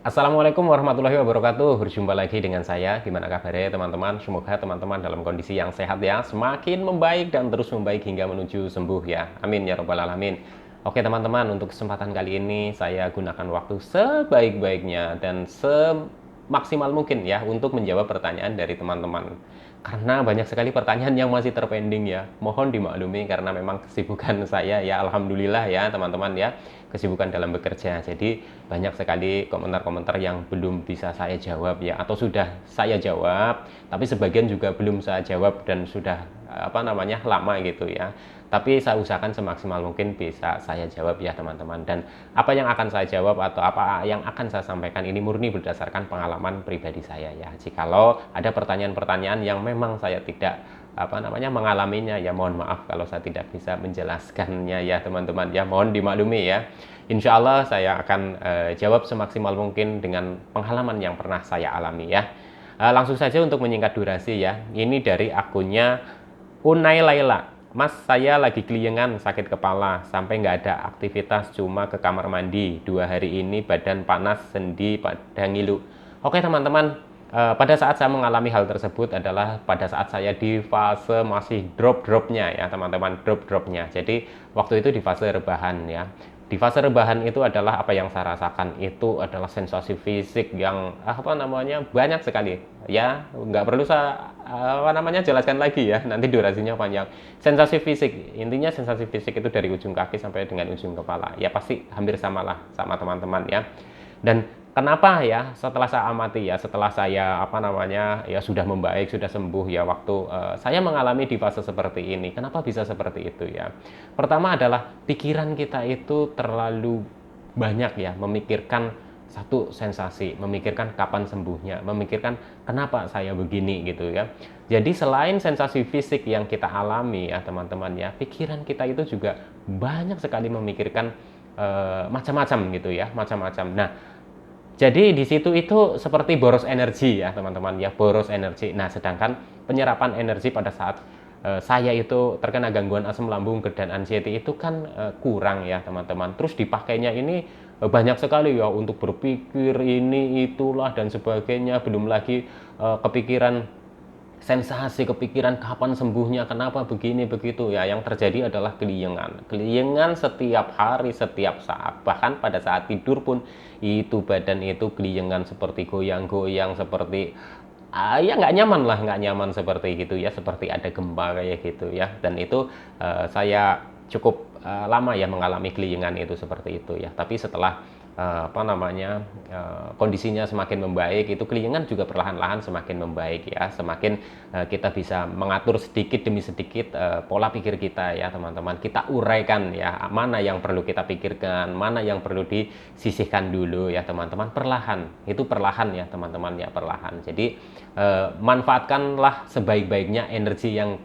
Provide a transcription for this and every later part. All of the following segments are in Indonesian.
Assalamualaikum warahmatullahi wabarakatuh. Berjumpa lagi dengan saya. Gimana kabarnya teman-teman? Semoga teman-teman dalam kondisi yang sehat ya. Semakin membaik dan terus membaik hingga menuju sembuh ya. Amin ya robbal alamin. Oke teman-teman, untuk kesempatan kali ini saya gunakan waktu sebaik-baiknya dan semaksimal mungkin ya untuk menjawab pertanyaan dari teman-teman. Karena banyak sekali pertanyaan yang masih terpending ya. Mohon dimaklumi karena memang kesibukan saya ya, alhamdulillah ya teman-teman ya, kesibukan dalam bekerja. Jadi banyak sekali komentar-komentar yang belum bisa saya jawab ya, atau sudah saya jawab tapi sebagian juga belum saya jawab dan sudah lama gitu ya. Tapi saya usahakan semaksimal mungkin bisa saya jawab ya teman-teman. Dan apa yang akan saya jawab atau apa yang akan saya sampaikan ini murni berdasarkan pengalaman pribadi saya ya. Jikalau ada pertanyaan-pertanyaan yang memang saya tidak mengalaminya ya, mohon maaf kalau saya tidak bisa menjelaskannya ya teman-teman ya, mohon dimaklumi ya. Insya Allah saya akan jawab semaksimal mungkin dengan pengalaman yang pernah saya alami ya. Langsung saja untuk menyingkat durasi ya. Ini dari akunnya Unai Laila. Mas, saya lagi keliengan sakit kepala sampai nggak ada aktivitas, cuma ke kamar mandi 2 hari ini, badan panas, sendi pada ngilu. Oke teman-teman, pada saat saya mengalami hal tersebut adalah pada saat saya di fase masih drop-dropnya ya teman-teman, drop-dropnya. Jadi waktu itu di fase rebahan ya. Di fase rebahan itu adalah apa yang saya rasakan itu adalah sensasi fisik yang banyak sekali ya, nggak perlu saya jelaskan lagi ya, nanti durasinya panjang. Sensasi fisik, intinya sensasi fisik itu dari ujung kaki sampai dengan ujung kepala ya, pasti hampir sama lah sama teman-teman ya. Dan kenapa ya, setelah saya amati ya, setelah saya ya sudah membaik, sudah sembuh ya, waktu saya mengalami di fase seperti ini, kenapa bisa seperti itu ya. Pertama adalah pikiran kita itu terlalu banyak ya memikirkan satu sensasi, memikirkan kapan sembuhnya, memikirkan kenapa saya begini gitu ya. Jadi selain sensasi fisik yang kita alami ya teman-teman ya, pikiran kita itu juga banyak sekali memikirkan macam-macam gitu ya, macam-macam. Nah, jadi di situ itu seperti boros energi ya teman-teman ya, boros energi. Nah, sedangkan penyerapan energi pada saat saya itu terkena gangguan asam lambung dan anxiety itu kan kurang ya teman-teman. Terus dipakainya ini banyak sekali ya untuk berpikir ini itulah dan sebagainya. Belum lagi kepikiran sensasi, kepikiran kapan sembuhnya, kenapa begini begitu ya. Yang terjadi adalah keliengan setiap hari, setiap saat, bahkan pada saat tidur pun itu badan itu keliengan seperti goyang-goyang, seperti ya nggak nyaman lah, nggak nyaman seperti gitu ya, seperti ada gempa kayak gitu ya. Dan itu saya cukup lama ya mengalami keliengan itu seperti itu ya. Tapi setelah kondisinya semakin membaik, itu keliengan juga perlahan-lahan semakin membaik ya, semakin kita bisa mengatur sedikit demi sedikit pola pikir kita ya teman-teman. Kita uraikan ya, mana yang perlu kita pikirkan, mana yang perlu disisihkan dulu ya teman-teman, perlahan, itu perlahan ya teman-teman ya, perlahan. Jadi manfaatkanlah sebaik-baiknya energi yang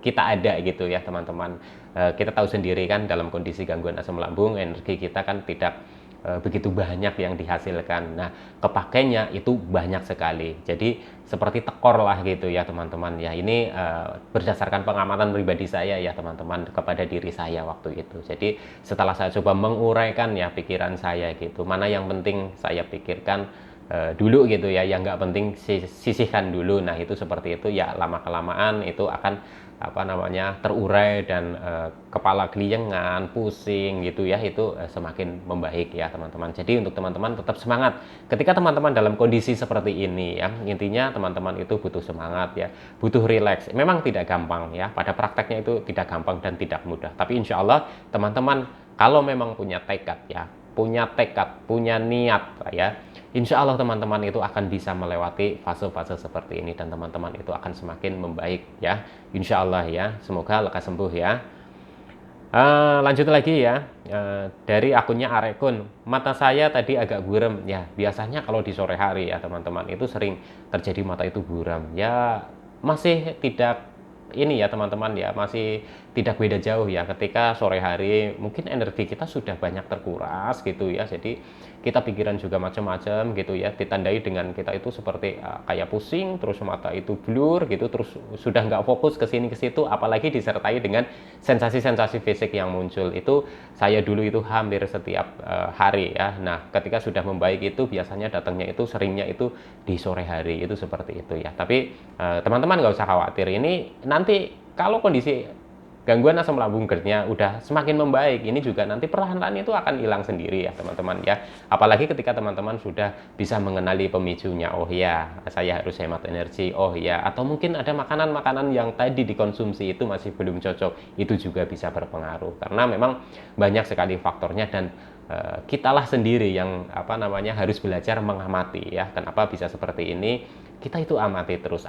kita ada gitu ya teman-teman. Kita tahu sendiri kan, dalam kondisi gangguan asam lambung, energi kita kan tidak begitu banyak yang dihasilkan. Nah, kepakainya itu banyak sekali. Jadi seperti tekor lah gitu ya teman-teman ya. Ini berdasarkan pengamatan pribadi saya ya teman-teman, kepada diri saya waktu itu. Jadi setelah saya coba menguraikan ya pikiran saya gitu, mana yang penting saya pikirkan dulu gitu ya, yang nggak penting sisihkan dulu. Nah, itu seperti itu ya, lama kelamaan itu akan terurai dan kepala keliengan, pusing gitu ya, itu semakin membaik ya teman-teman. Jadi untuk teman-teman tetap semangat ketika teman-teman dalam kondisi seperti ini ya. Intinya teman-teman itu butuh semangat ya, butuh rileks. Memang tidak gampang ya, pada prakteknya itu tidak gampang dan tidak mudah. Tapi insya Allah teman-teman kalau memang punya tekad ya, punya niat ya, insya Allah teman-teman itu akan bisa melewati fase-fase seperti ini, dan teman-teman itu akan semakin membaik ya, insya Allah ya. Semoga lekas sembuh ya. Lanjut lagi ya, dari akunnya Arekun. Mata saya tadi agak buram ya, biasanya kalau di sore hari ya teman-teman itu sering terjadi mata itu buram ya. Masih tidak ini ya teman-teman ya, masih tidak beda jauh ya ketika sore hari mungkin energi kita sudah banyak terkuras gitu ya, jadi kita pikiran juga macam-macam gitu ya, ditandai dengan kita itu seperti kayak pusing, terus mata itu blur gitu, terus sudah nggak fokus ke sini ke situ, apalagi disertai dengan sensasi-sensasi fisik yang muncul. Itu saya dulu itu hampir setiap hari ya. Nah, ketika sudah membaik itu biasanya datangnya itu seringnya itu di sore hari, itu seperti itu ya. Tapi teman-teman nggak usah khawatir, ini nanti kalau kondisi gangguan asam lambung GERD-nya udah semakin membaik, ini juga nanti perlahan-lahan itu akan hilang sendiri ya teman-teman ya. Apalagi ketika teman-teman sudah bisa mengenali pemicunya, oh ya saya harus hemat energi, oh ya, atau mungkin ada makanan-makanan yang tadi dikonsumsi itu masih belum cocok, itu juga bisa berpengaruh karena memang banyak sekali faktornya, dan kitalah sendiri yang harus belajar mengamati ya, kenapa bisa seperti ini. Kita itu amati terus.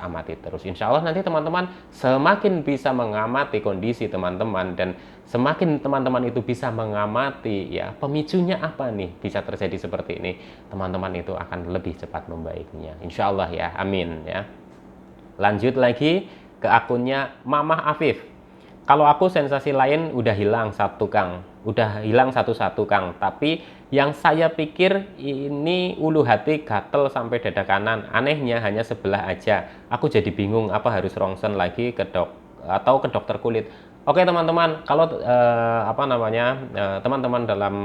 Insya Allah nanti teman-teman semakin bisa mengamati kondisi teman-teman, dan semakin teman-teman itu bisa mengamati ya pemicunya apa nih bisa terjadi seperti ini, teman-teman itu akan lebih cepat membaiknya. Insya Allah ya, amin ya. Lanjut lagi ke akunnya Mamah Afif. Kalau aku sensasi lain udah hilang satu Kang, udah hilang satu-satu Kang, tapi yang saya pikir ini ulu hati gatel sampai dada kanan, anehnya hanya sebelah aja. Aku jadi bingung apa harus rongsen lagi ke ke dokter kulit. Oke teman-teman, kalau teman-teman dalam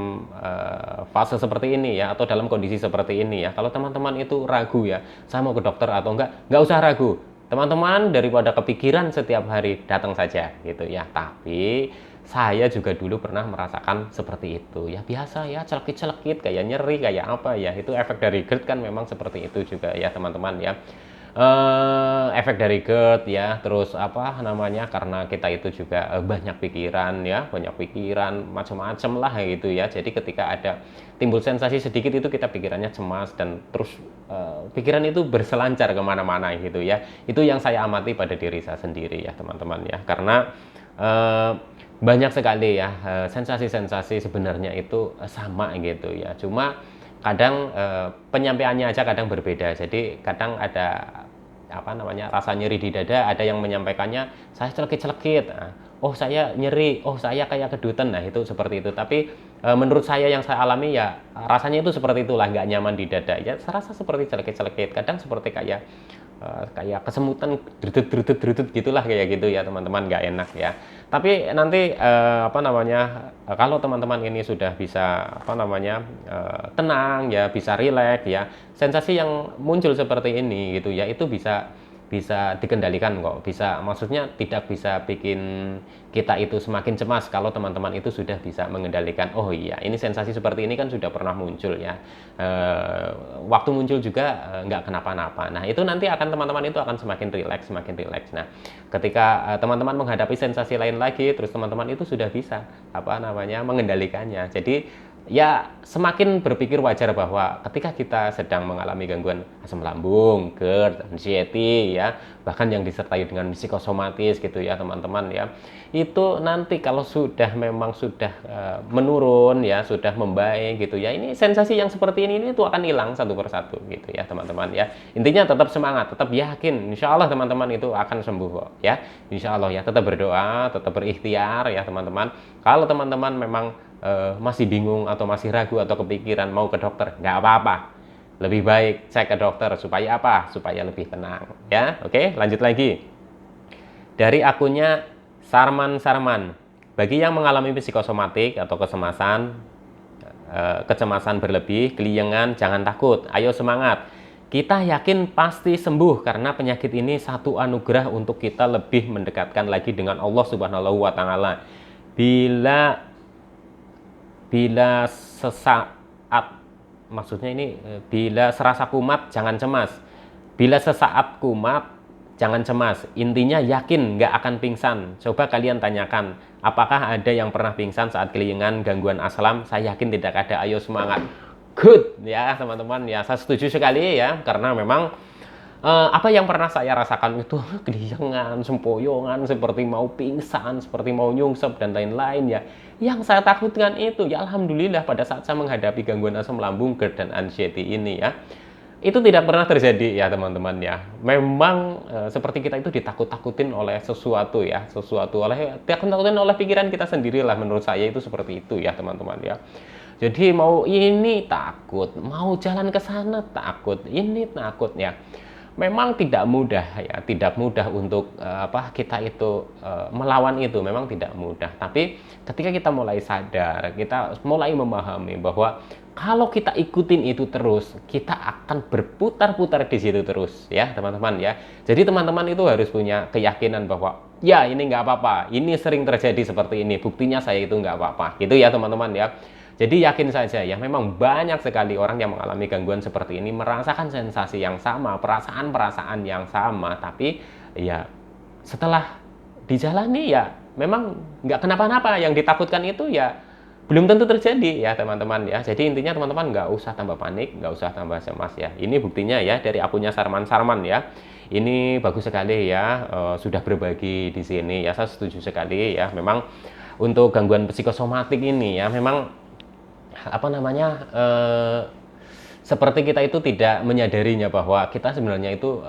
fase seperti ini ya, atau dalam kondisi seperti ini ya, kalau teman-teman itu ragu ya, saya mau ke dokter atau nggak usah ragu. Teman-teman, daripada kepikiran setiap hari, datang saja gitu ya. Tapi saya juga dulu pernah merasakan seperti itu ya, biasa ya, celekit-celekit kayak nyeri kayak apa ya, itu efek dari GERD kan, memang seperti itu juga ya teman-teman ya. Efek dari GERD ya, terus karena kita itu juga banyak pikiran ya, macam-macam lah gitu ya. Jadi ketika ada timbul sensasi sedikit itu kita pikirannya cemas, dan terus pikiran itu berselancar kemana-mana gitu ya. Itu yang saya amati pada diri saya sendiri ya teman-teman ya, karena banyak sekali ya sensasi-sensasi sebenarnya itu sama gitu ya, cuma kadang penyampaiannya aja kadang berbeda. Jadi kadang ada rasa nyeri di dada, ada yang menyampaikannya saya celekit-celekit, oh saya nyeri, oh saya kayak kedutan, nah itu seperti itu. Tapi menurut saya yang saya alami ya rasanya itu seperti itulah, nggak nyaman di dada ya, serasa seperti celekit-celekit, kadang seperti kayak kesemutan, drudut gitulah, kayak gitu ya teman-teman, nggak enak ya. Tapi nanti kalau teman-teman ini sudah bisa tenang ya, bisa rileks ya, sensasi yang muncul seperti ini gitu ya, itu bisa dikendalikan kok, maksudnya tidak bisa bikin kita itu semakin cemas kalau teman-teman itu sudah bisa mengendalikan. Oh iya, ini sensasi seperti ini kan sudah pernah muncul ya, waktu muncul juga nggak kenapa-napa. Nah itu nanti teman-teman itu akan semakin rileks. Nah ketika teman-teman menghadapi sensasi lain lagi, terus teman-teman itu sudah bisa mengendalikannya. Jadi ya semakin berpikir wajar bahwa ketika kita sedang mengalami gangguan asam lambung, GERD, anxiety ya, bahkan yang disertai dengan psikosomatis gitu ya teman-teman ya, itu nanti kalau memang sudah menurun ya, sudah membaik gitu ya, ini sensasi yang seperti ini itu akan hilang satu persatu gitu ya teman-teman ya. Intinya tetap semangat, tetap yakin, insya Allah teman-teman itu akan sembuh kok ya, insya Allah ya. Tetap berdoa, tetap berikhtiar ya teman-teman. Kalau teman-teman memang masih bingung atau masih ragu atau kepikiran mau ke dokter, nggak apa-apa, lebih baik cek ke dokter supaya supaya lebih tenang ya. Oke, lanjut lagi dari akunnya Sarman. Bagi yang mengalami psikosomatik atau kecemasan berlebih, keliengan, jangan takut, ayo semangat, kita yakin pasti sembuh, karena penyakit ini satu anugerah untuk kita lebih mendekatkan lagi dengan Allah Subhanahu wa Ta'ala. Bila sesaat, maksudnya ini bila serasa kumat jangan cemas, bila sesaat kumat jangan cemas, intinya yakin nggak akan pingsan. Coba kalian tanyakan, apakah ada yang pernah pingsan saat keliengan gangguan asam? Saya yakin tidak ada. Ayo semangat. Good ya teman-teman ya, saya setuju sekali ya, karena memang apa yang pernah saya rasakan itu keliengan, sempoyongan, seperti mau pingsan, seperti mau nyungsep dan lain-lain ya. Yang saya takutkan itu ya, alhamdulillah pada saat saya menghadapi gangguan asam lambung, GERD dan anxiety ini ya, Itu tidak pernah terjadi ya teman-teman ya. Memang seperti kita itu ditakut-takutin oleh sesuatu ya, takut-takutin oleh pikiran kita sendiri lah, menurut saya itu seperti itu ya teman-teman ya. Jadi mau ini takut, mau jalan ke sana takut, ini takut ya. Memang tidak mudah ya, tidak mudah untuk kita itu melawan itu, memang tidak mudah. Tapi ketika kita mulai sadar, kita mulai memahami bahwa kalau kita ikutin itu terus, kita akan berputar-putar di situ terus ya teman-teman ya. Jadi teman-teman itu harus punya keyakinan bahwa ya ini nggak apa-apa, ini sering terjadi seperti ini, buktinya saya itu nggak apa-apa, gitu ya teman-teman ya. Jadi yakin saja ya, memang banyak sekali orang yang mengalami gangguan seperti ini, merasakan sensasi yang sama, perasaan-perasaan yang sama, tapi ya setelah dijalani ya memang nggak kenapa-napa. Yang ditakutkan itu ya belum tentu terjadi ya teman-teman ya. Jadi intinya teman-teman nggak usah tambah panik, nggak usah tambah cemas ya. Ini buktinya ya dari akunnya Sarman ya. Ini bagus sekali ya, sudah berbagi di sini ya. Saya setuju sekali ya. Memang untuk gangguan psikosomatik ini ya, memang seperti kita itu tidak menyadarinya bahwa kita sebenarnya itu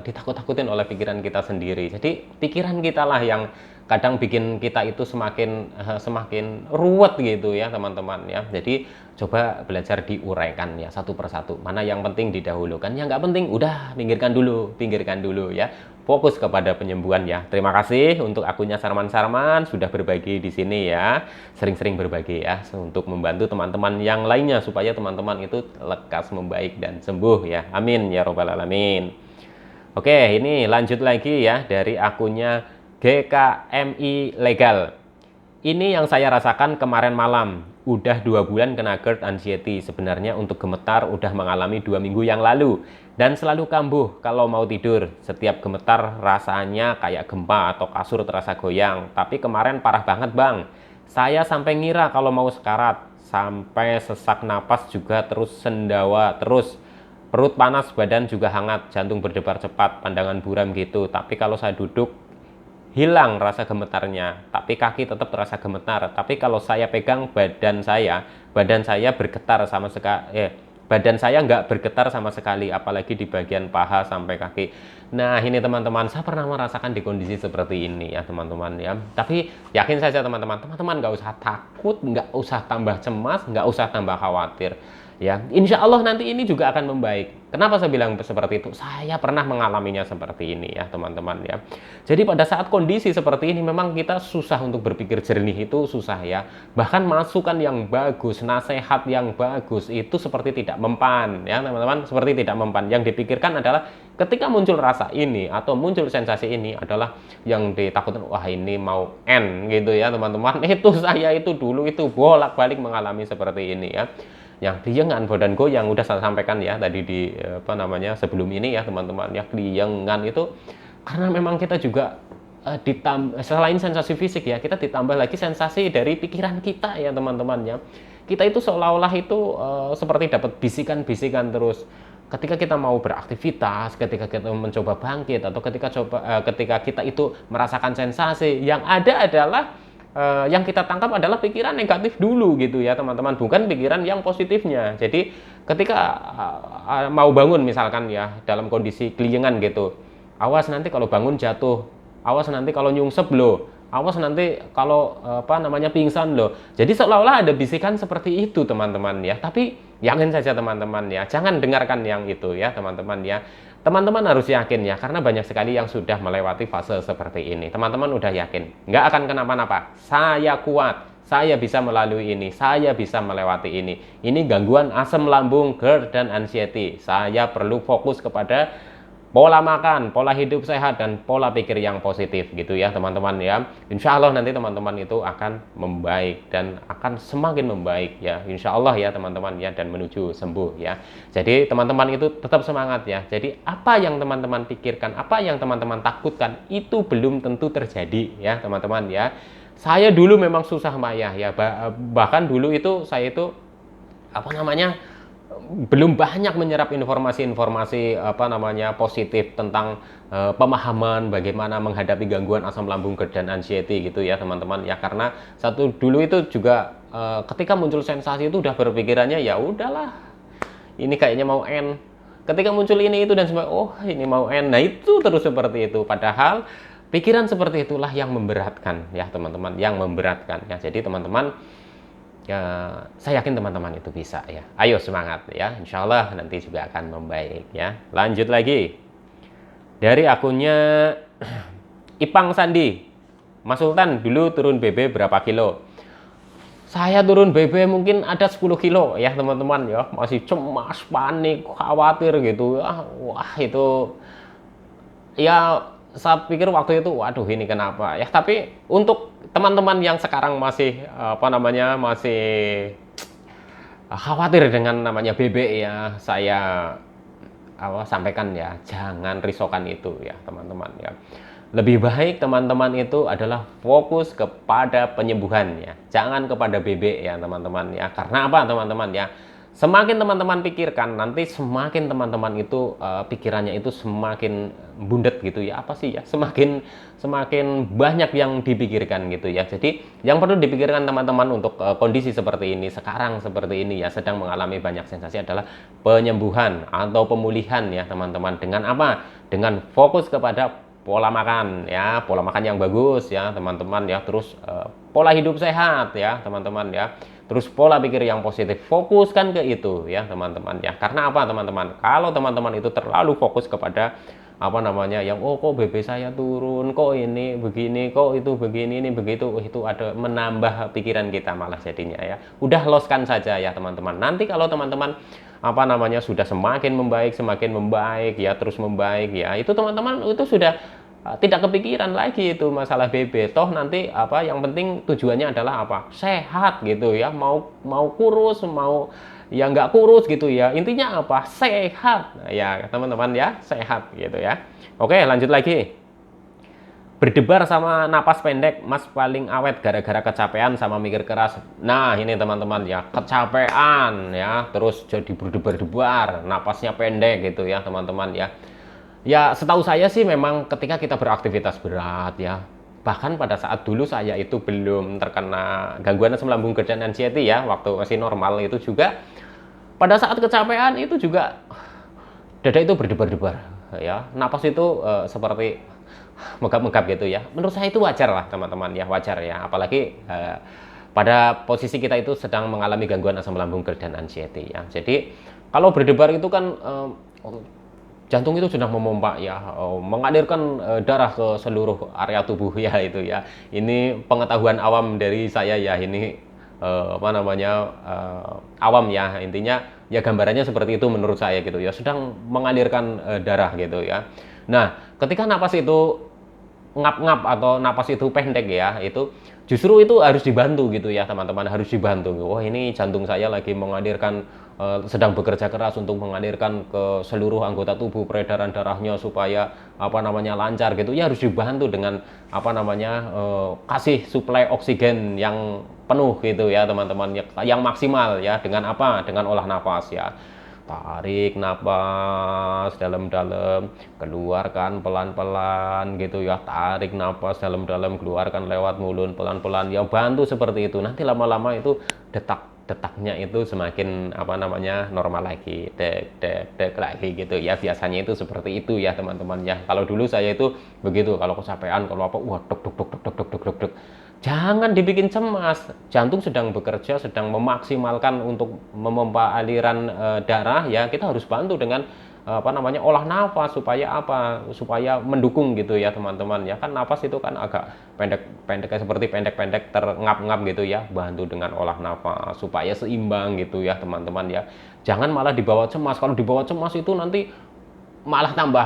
ditakut-takutin oleh pikiran kita sendiri. Jadi pikiran kita lah yang kadang bikin kita itu semakin ruwet gitu ya teman-teman ya. Jadi coba belajar diuraikan ya satu persatu. Mana yang penting didahulukan, yang nggak penting udah pinggirkan dulu ya. Fokus kepada penyembuhan ya. Terima kasih untuk akunnya Sarman sudah berbagi di sini ya. Sering-sering berbagi ya untuk membantu teman-teman yang lainnya supaya teman-teman itu lekas membaik dan sembuh ya. Amin ya robbal alamin. Oke, ini lanjut lagi ya dari akunnya GKMI Legal. Ini yang saya rasakan kemarin malam. Udah 2 bulan kena GERD anxiety. Sebenarnya untuk gemetar udah mengalami 2 minggu yang lalu. Dan selalu kambuh kalau mau tidur. Setiap gemetar rasanya kayak gempa atau kasur terasa goyang. Tapi kemarin parah banget bang. Saya sampai ngira kalau mau sekarat. Sampai sesak napas juga terus sendawa terus. Perut panas, badan juga hangat, jantung berdebar cepat, pandangan buram gitu. Tapi kalau saya duduk, hilang rasa gemetarnya, tapi kaki tetap terasa gemetar. Tapi kalau saya pegang badan saya bergetar sama sekali. Badan saya nggak bergetar sama sekali, apalagi di bagian paha sampai kaki. Nah ini teman-teman, saya pernah merasakan di kondisi seperti ini ya teman-teman ya. Tapi yakin saja teman-teman nggak usah takut, nggak usah tambah cemas, nggak usah tambah khawatir. Ya, insya Allah nanti ini juga akan membaik. Kenapa saya bilang seperti itu? Saya pernah mengalaminya seperti ini ya teman-teman ya. Jadi pada saat kondisi seperti ini memang kita susah untuk berpikir jernih, itu susah ya. Bahkan masukan yang bagus, nasihat yang bagus itu seperti tidak mempan ya teman-teman, seperti tidak mempan. Yang dipikirkan adalah ketika muncul rasa ini atau muncul sensasi ini adalah yang ditakutkan, wah ini mau end gitu ya teman-teman. Itu saya itu dulu itu bolak-balik mengalami seperti ini ya. Yang kliengan badan goyang udah saya sampaikan ya tadi di sebelum ini ya teman-teman ya, kliengan itu karena memang kita juga selain sensasi fisik ya, kita ditambah lagi sensasi dari pikiran kita ya teman-teman ya. Kita itu seolah-olah itu seperti dapat bisikan-bisikan terus ketika kita mau beraktivitas, ketika kita mencoba bangkit atau ketika kita itu merasakan sensasi, yang ada adalah yang kita tangkap adalah pikiran negatif dulu gitu ya teman-teman, bukan pikiran yang positifnya. Jadi ketika mau bangun misalkan ya dalam kondisi kliengan gitu, awas nanti kalau bangun jatuh, awas nanti kalau nyungsep loh, awas nanti kalau pingsan loh. Jadi seolah-olah ada bisikan seperti itu teman-teman ya. Tapi yakin saja teman-teman ya, jangan dengarkan yang itu ya teman-teman ya. Teman-teman harus yakin ya, karena banyak sekali yang sudah melewati fase seperti ini. Teman-teman udah yakin, nggak akan kenapa-napa. Saya kuat, saya bisa melalui ini, saya bisa melewati ini. Ini gangguan asam lambung, GERD, dan anxiety. Saya perlu fokus kepada pola makan, pola hidup sehat, dan pola pikir yang positif gitu ya teman-teman ya. Insya Allah nanti teman-teman itu akan membaik dan akan semakin membaik ya, insya Allah ya teman-teman ya, dan menuju sembuh ya. Jadi teman-teman itu tetap semangat ya. Jadi apa yang teman-teman pikirkan, apa yang teman-teman takutkan itu belum tentu terjadi ya teman-teman ya. Saya dulu memang susah payah ya, bahkan dulu itu saya itu belum banyak menyerap informasi-informasi positif tentang pemahaman bagaimana menghadapi gangguan asam lambung, GERD, dan anxiety gitu ya teman-teman ya. Karena dulu itu juga ketika muncul sensasi itu udah berpikirannya ya udahlah, ini kayaknya mau end. Ketika muncul ini itu dan semua, oh ini mau end. Nah itu terus seperti itu. Padahal pikiran seperti itulah yang memberatkan ya teman-teman, yang memberatkan ya. Jadi teman-teman, ya saya yakin teman-teman itu bisa ya. Ayo semangat ya. Insya Allah nanti juga akan membaik ya. Lanjut lagi dari akunnya Ipang Sandi. Mas Sultan dulu turun BB berapa kilo? Saya turun BB mungkin ada 10 kilo ya teman-teman ya. Masih cemas, panik, khawatir gitu ya. Wah itu ya, saya pikir waktu itu waduh ini kenapa ya. Tapi untuk teman-teman yang sekarang masih apa namanya, masih khawatir dengan namanya BB ya, saya sampaikan ya, jangan risaukan itu ya teman-teman ya. Lebih baik teman-teman itu adalah fokus kepada penyembuhan ya, jangan kepada BB ya teman-teman ya. Karena apa teman-teman ya, semakin teman-teman pikirkan, nanti semakin teman-teman itu pikirannya itu semakin bundet gitu ya, apa sih ya, semakin banyak yang dipikirkan gitu ya. Jadi yang perlu dipikirkan teman-teman untuk kondisi seperti ini, sekarang seperti ini ya, sedang mengalami banyak sensasi, adalah penyembuhan atau pemulihan ya teman-teman. Dengan apa? Dengan fokus kepada pola makan ya, pola makan yang bagus ya teman-teman ya. Terus pola hidup sehat ya teman-teman ya. Terus pola pikir yang positif, fokuskan ke itu ya teman-teman ya. Karena apa teman-teman? Kalau teman-teman itu terlalu fokus kepada apa namanya yang, oh kok BB saya turun, kok ini begini, kok itu begini, ini begitu, itu ada menambah pikiran kita malah jadinya ya. Udah loskan saja ya teman-teman. Nanti kalau teman-teman apa namanya sudah semakin membaik ya, terus membaik ya, itu teman-teman itu sudah tidak kepikiran lagi itu masalah BB. Toh nanti apa yang penting tujuannya adalah apa? Sehat gitu ya. Mau kurus, mau ya nggak kurus gitu ya. Intinya apa? Sehat. Nah, ya teman-teman ya, sehat gitu ya. Oke, lanjut lagi. Berdebar sama napas pendek, Mas paling awet gara-gara kecapean sama mikir keras. Nah, ini teman-teman ya, kecapean ya, terus jadi berdebar-debar, napasnya pendek gitu ya, teman-teman ya. Ya, setahu saya sih memang ketika kita beraktivitas berat ya, bahkan pada saat dulu saya itu belum terkena gangguan asam lambung dan anxiety ya, waktu masih normal itu juga, pada saat kecapean itu juga dada itu berdebar-debar ya, napas itu seperti megap-megap gitu ya. Menurut saya itu wajar lah teman-teman ya, wajar ya, apalagi pada posisi kita itu sedang mengalami gangguan asam lambung dan anxiety ya. Jadi kalau berdebar itu kan jantung itu sedang memompa ya, mengalirkan darah ke seluruh area tubuh ya itu ya. Ini pengetahuan awam dari saya ya, ini apa namanya awam ya, intinya ya gambarannya seperti itu menurut saya gitu ya, sedang mengalirkan darah gitu ya. Nah, ketika napas itu ngap-ngap atau napas itu pendek ya, itu justru itu harus dibantu gitu ya teman-teman, harus dibantu. Wah ini jantung saya lagi mengalirkan sedang bekerja keras untuk mengalirkan ke seluruh anggota tubuh peredaran darahnya supaya apa namanya lancar gitu ya, harus dibantu dengan apa namanya kasih suplai oksigen yang penuh gitu ya teman-teman, yang maksimal ya. Dengan apa? Dengan olah nafas ya. Tarik napas dalam-dalam, keluarkan pelan-pelan gitu ya. Tarik napas dalam-dalam, keluarkan lewat mulut pelan-pelan ya. Bantu seperti itu. Nanti lama-lama itu detaknya itu semakin apa namanya normal lagi, dek lagi gitu ya. Biasanya itu seperti itu ya teman-teman ya. Kalau dulu saya itu begitu, kalau kecapean, kalau apa, wah dok dok dok dok dok dok dok dok. Jangan dibikin cemas, jantung sedang bekerja, sedang memaksimalkan untuk memompa aliran darah ya. Kita harus bantu dengan apa namanya olah nafas supaya apa? Supaya mendukung gitu ya teman-teman ya. Kan nafas itu kan agak pendek-pendek seperti pendek-pendek terngap-ngap gitu ya. Bantu dengan olah nafas supaya seimbang gitu ya teman-teman ya. Jangan malah dibawa cemas. Kalau dibawa cemas itu nanti malah tambah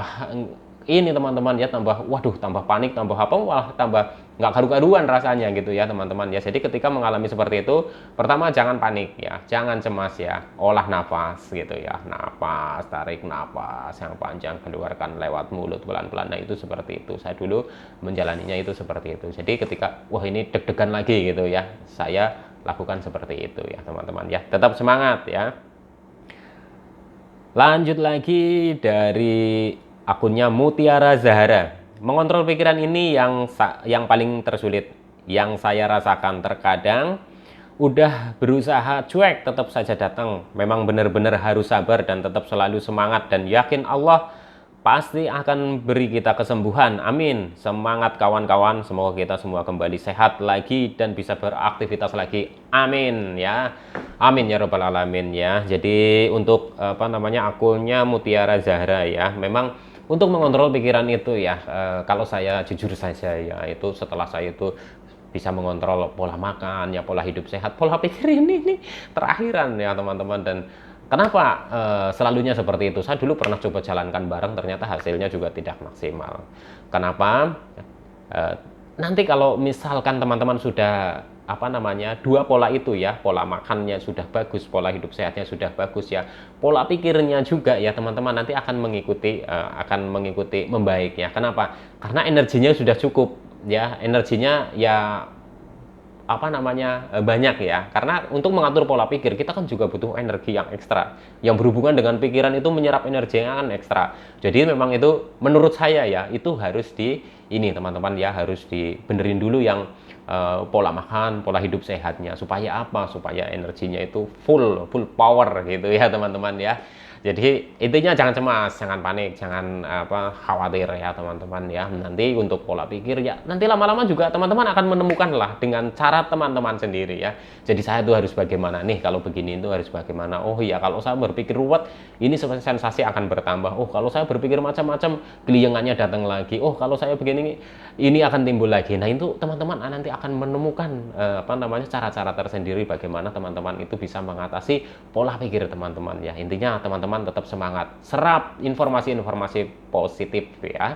ini teman-teman ya, tambah waduh, tambah panik, tambah apa, malah tambah nggak karu-karuan rasanya gitu ya teman-teman ya. Jadi ketika mengalami seperti itu, pertama jangan panik ya, jangan cemas ya, olah nafas gitu ya. Nafas, tarik nafas yang panjang, keluarkan lewat mulut pelan-pelan. Nah itu seperti itu, saya dulu menjalaninya itu seperti itu. Jadi ketika wah ini deg-degan lagi gitu ya, saya lakukan seperti itu ya teman-teman ya. Tetap semangat ya. Lanjut lagi dari akunnya Mutiara Zahara. Mengontrol pikiran ini yang paling tersulit. Yang saya rasakan terkadang udah berusaha cuek tetap saja datang. Memang benar-benar harus sabar dan tetap selalu semangat dan yakin Allah pasti akan beri kita kesembuhan. Amin. Semangat kawan-kawan, semoga kita semua kembali sehat lagi dan bisa beraktivitas lagi. Amin ya. Amin ya robbal alamin ya. Jadi untuk akunnya Mutiara Zahra ya. Memang untuk mengontrol pikiran itu ya, kalau saya jujur saja ya, itu setelah saya itu bisa mengontrol pola makan ya, pola hidup sehat, pola pikir ini terakhiran ya teman-teman. Dan kenapa selalunya seperti itu? Saya dulu pernah coba jalankan bareng, ternyata hasilnya juga tidak maksimal. Kenapa? Nanti kalau misalkan teman-teman sudah dua pola itu ya, pola makannya sudah bagus, pola hidup sehatnya sudah bagus ya, pola pikirnya juga ya teman-teman, nanti akan mengikuti membaik ya. Kenapa? Karena energinya sudah cukup ya, energinya ya banyak ya. Karena untuk mengatur pola pikir kita kan juga butuh energi yang ekstra, yang berhubungan dengan pikiran itu menyerap energi yang ekstra. Jadi memang itu menurut saya ya, itu harus teman-teman ya, harus dibenerin dulu yang pola makan, pola hidup sehatnya, supaya supaya energinya itu full power gitu ya teman-teman ya. Jadi intinya jangan cemas, jangan panik, jangan khawatir ya teman-teman ya. Nanti untuk pola pikir ya, nanti lama-lama juga teman-teman akan menemukan lah dengan cara teman-teman sendiri ya. Jadi saya tuh harus bagaimana nih, kalau begini itu harus bagaimana. Oh iya, kalau saya berpikir ruwet, ini sensasi akan bertambah. Oh kalau saya berpikir macam-macam, keliengannya datang lagi. Oh kalau saya begini, ini akan timbul lagi. Nah itu teman-teman nanti akan menemukan cara-cara tersendiri bagaimana teman-teman itu bisa mengatasi pola pikir teman-teman ya. Intinya teman-teman tetap semangat, serap informasi-informasi positif ya,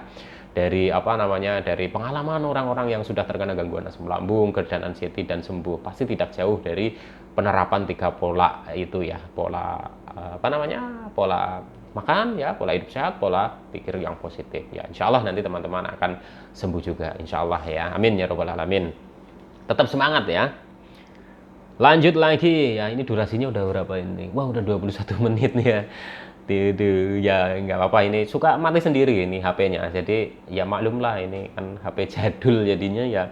dari dari pengalaman orang-orang yang sudah terkena gangguan asam lambung, GERD dan anxiety dan sembuh. Pasti tidak jauh dari penerapan 3 pola itu ya, pola pola makan ya, pola hidup sehat, pola pikir yang positif ya. Insya Allah nanti teman-teman akan sembuh juga, insya Allah ya. Amin ya robbal alamin. Tetap semangat ya. Lanjut lagi ya, ini durasinya udah berapa ini? Wah udah 21 menit nih ya. Ya nggak apa-apa, ini suka mati sendiri ini HP-nya. Jadi ya maklum lah, ini kan HP jadul jadinya ya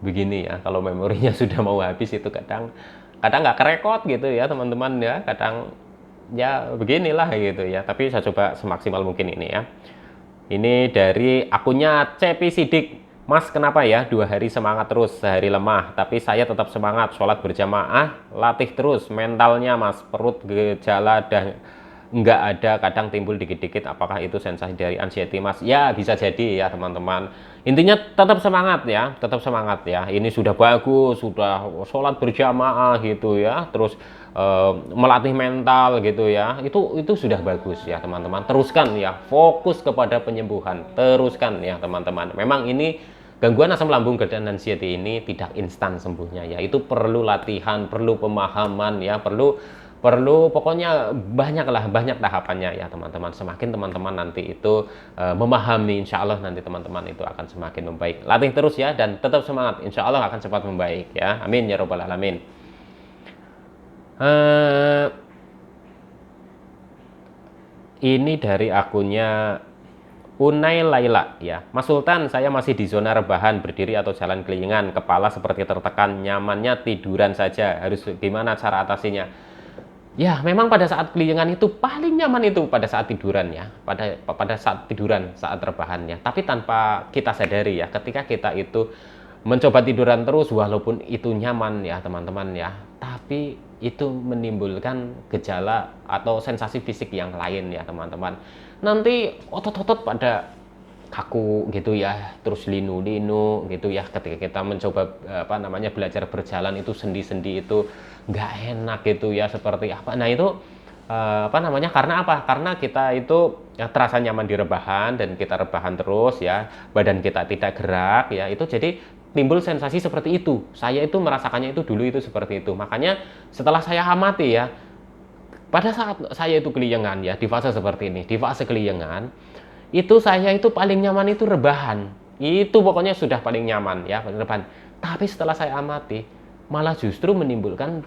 begini ya. Kalau memorinya sudah mau habis itu kadang nggak kerekod gitu ya teman-teman ya. Kadang ya beginilah gitu ya. Tapi saya coba semaksimal mungkin ini ya. Ini dari akunnya Cepi Sidik. Mas kenapa ya 2 hari semangat terus, sehari lemah, tapi saya tetap semangat, sholat berjamaah, latih terus, mentalnya mas, perut gejala dan nggak ada, kadang timbul dikit-dikit, apakah itu sensasi dari anxiety mas? Ya bisa jadi ya teman-teman. Intinya tetap semangat ya, ini sudah bagus, sudah sholat berjamaah gitu ya, terus melatih mental gitu ya, itu sudah bagus ya teman-teman. Teruskan ya, fokus kepada penyembuhan, teruskan ya teman-teman. Memang ini gangguan asam lambung, GERD dan anxiety ini tidak instan sembuhnya ya, itu perlu latihan, perlu pemahaman ya, perlu pokoknya banyak tahapannya ya teman-teman. Semakin teman-teman nanti itu memahami, insya Allah nanti teman-teman itu akan semakin membaik. Latih terus ya dan tetap semangat, insya Allah akan cepat membaik ya. Amin ya robbal alamin. Ini dari akunnya Unai Laila ya. Mas Sultan, saya masih di zona rebahan, berdiri atau jalan kelilingan, kepala seperti tertekan, nyamannya tiduran saja. Harus gimana cara atasinya? Ya, memang pada saat kelilingan itu paling nyaman itu pada saat tiduran ya. Pada saat tiduran, saat rebahan ya. Tapi tanpa kita sadari ya, ketika kita itu mencoba tiduran terus walaupun itu nyaman ya teman-teman ya, tapi itu menimbulkan gejala atau sensasi fisik yang lain ya teman-teman. Nanti otot-otot pada kaku gitu ya, terus linu-linu gitu ya. Ketika kita mencoba belajar berjalan itu sendi-sendi itu nggak enak gitu ya, seperti apa. Nah itu karena apa? Karena kita itu ya, terasa nyaman di rebahan dan kita rebahan terus ya, badan kita tidak gerak ya, itu jadi timbul sensasi seperti itu. Saya itu merasakannya itu dulu itu seperti itu. Makanya setelah saya amati ya, pada saat saya itu keliengan ya, di fase seperti ini, di fase keliengan, itu saya itu paling nyaman itu rebahan. Itu pokoknya sudah paling nyaman ya, rebahan. Tapi setelah saya amati, malah justru menimbulkan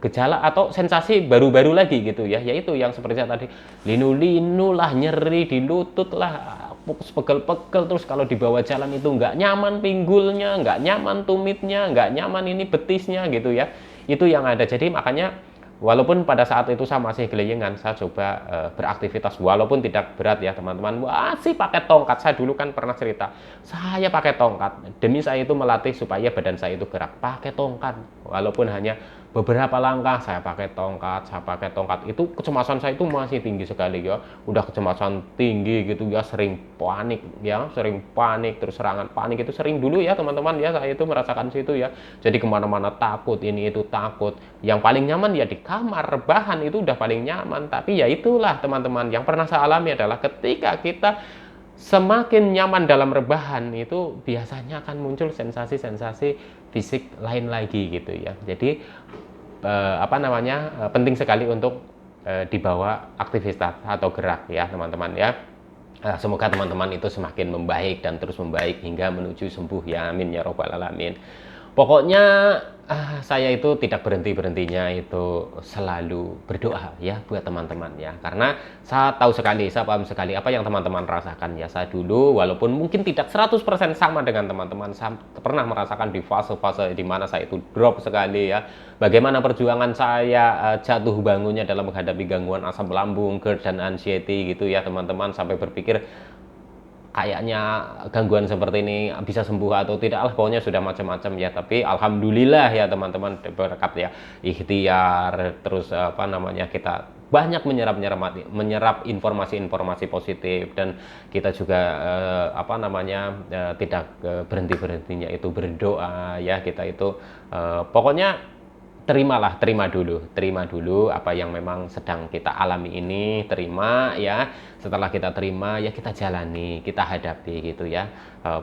gejala atau sensasi baru-baru lagi gitu ya, yaitu yang seperti saya tadi, linu-linu lah, nyeri di lutut lah, pegel-pegel, terus kalau dibawa jalan itu nggak nyaman pinggulnya, nggak nyaman tumitnya, nggak nyaman ini betisnya gitu ya. Itu yang ada. Jadi makanya walaupun pada saat itu saya masih geleyengan, saya coba beraktivitas walaupun tidak berat ya teman-teman. Masih pakai tongkat. Saya dulu kan pernah cerita, saya pakai tongkat. Demi saya itu melatih supaya badan saya itu gerak. Pakai tongkat. Walaupun hanya beberapa langkah saya pakai tongkat, itu kecemasan saya itu masih tinggi sekali ya, udah kecemasan tinggi gitu ya, sering panik, terus serangan panik itu sering dulu ya teman-teman ya, saya itu merasakan situ ya, jadi kemana-mana takut, ini itu takut, yang paling nyaman ya di kamar, rebahan itu udah paling nyaman, tapi ya itulah teman-teman, yang pernah saya alami adalah ketika kita semakin nyaman dalam rebahan itu biasanya akan muncul sensasi-sensasi fisik lain lagi gitu ya. Jadi penting sekali untuk dibawa aktivitas atau gerak ya teman-teman ya. Semoga teman-teman itu semakin membaik dan terus membaik hingga menuju sembuh ya, amin ya robbal alamin. Pokoknya saya itu tidak berhenti-berhentinya itu selalu berdoa ya buat teman-teman ya, karena saya tahu sekali, saya paham sekali apa yang teman-teman rasakan ya. Saya dulu walaupun mungkin tidak 100% sama dengan teman-teman, saya pernah merasakan di fase-fase di mana saya itu drop sekali ya. Bagaimana perjuangan saya jatuh bangunnya dalam menghadapi gangguan asam lambung, GERD dan anxiety gitu ya teman-teman, sampai berpikir kayaknya gangguan seperti ini bisa sembuh atau tidak lah, pokoknya sudah macam-macam ya. Tapi alhamdulillah ya teman-teman, berkat ya ikhtiar, terus kita banyak menyerap informasi-informasi positif, dan kita juga tidak berhenti-berhentinya itu berdoa ya. Kita itu pokoknya terima dulu apa yang memang sedang kita alami ini, terima ya. Setelah kita terima ya, kita jalani, kita hadapi gitu ya.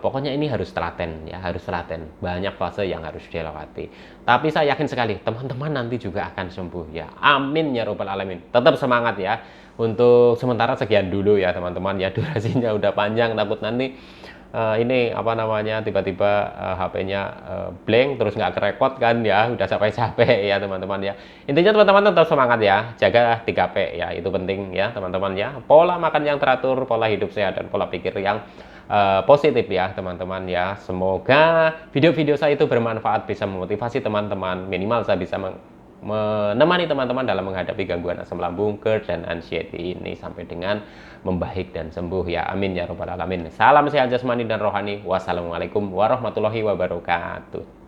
Pokoknya ini harus telaten ya, harus telaten, banyak fase yang harus dilewati, tapi saya yakin sekali teman-teman nanti juga akan sembuh ya, amin ya robbal alamin. Tetap semangat ya. Untuk sementara sekian dulu ya teman-teman ya, durasinya udah panjang, takut nanti tiba-tiba HP-nya blank terus nggak kerekod kan ya, udah capek-capek ya teman-teman ya. Intinya teman-teman tetap semangat ya, jaga 3P ya, itu penting ya teman-teman ya. Pola makan yang teratur, pola hidup sehat, dan pola pikir yang positif ya teman-teman ya. Semoga video-video saya itu bermanfaat, bisa memotivasi teman-teman, minimal saya bisa menemani teman-teman dalam menghadapi gangguan asam lambung, GERD, dan anxiety ini sampai dengan membaik dan sembuh ya, amin ya robbal alamin. Salam sehat jasmani dan rohani. Wassalamualaikum warahmatullahi wabarakatuh.